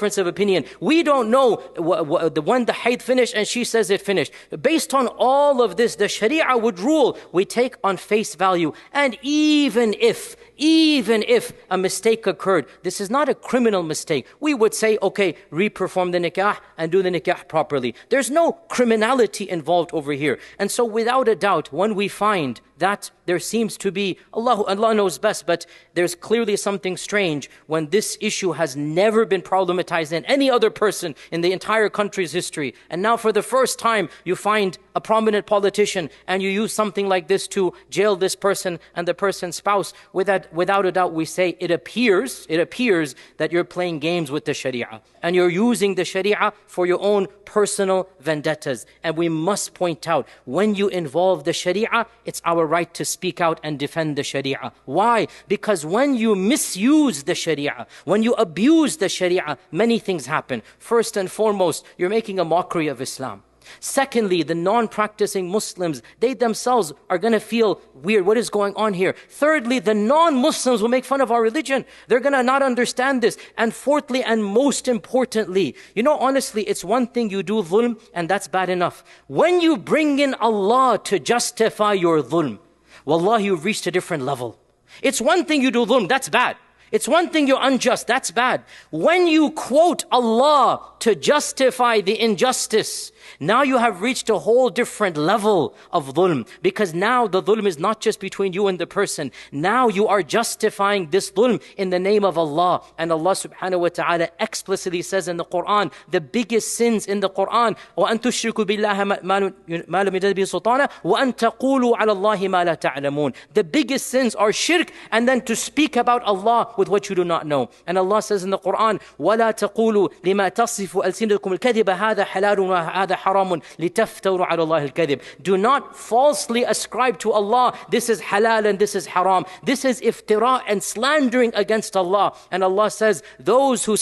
difference of opinion. We don't know when the hayd finished and she says it finished. Based on all of this, the Sharia would rule. We take on face value. And even if a mistake occurred, this is not a criminal mistake. We would say, okay, re-perform the nikah and do the nikah properly. There's no criminality involved over here. And so without a doubt, when we find that there seems to be, Allah knows best, but there's clearly something strange when this issue has never been problematized in any other person in the entire country's history. And now for the first time, you find a prominent politician and you use something like this to jail this person and the person's spouse. Without a doubt, we say it appears that you're playing games with the Sharia and you're using the Sharia for your own personal vendettas. And we must point out, when you involve the Sharia, it's our right to speak out and defend the Sharia. Why? Because when you misuse the Sharia, when you abuse the Sharia, many things happen. First and foremost, you're making a mockery of Islam. Secondly, the non-practicing Muslims, they themselves are going to feel weird. What is going on here? Thirdly, the non-Muslims will make fun of our religion. They're going to not understand this. And fourthly, and most importantly, honestly, it's one thing you do dhulm, and that's bad enough. When you bring in Allah to justify your dhulm, wallahi, you've reached a different level. It's one thing you do dhulm, that's bad. It's one thing you're unjust, that's bad. When you quote Allah to justify the injustice, now you have reached a whole different level of dhulm. Because now the dhulm is not just between you and the person. Now you are justifying this dhulm in the name of Allah. And Allah subhanahu wa ta'ala explicitly says in the Quran, the biggest sins in the Quran, وَأَن تُشْرِكُوا بِاللَّهِ مَا لَمْ يُنَزِّلْ بِهِ سُلْطَانًا وَأَن تَقُولُوا عَلَى اللَّهِ مَا لَا تَعْلَمُونَ. The biggest sins are shirk, and then to speak about Allah with what you do not know. And Allah says in the Quran, وَلَا تَقُولُوا لِمَا تَصِفُ أَلْسِنَتُكُمُ الْكَذِبَ هَذَا حَلَالٌ وَهَذَا حَرَامٌ لِتَفْتَرُوا عَلَى اللَّهِ الْكَذِبَ. Do not falsely ascribe to Allah, this is halal and this is haram. This is iftira and slandering against Allah. And Allah says, those who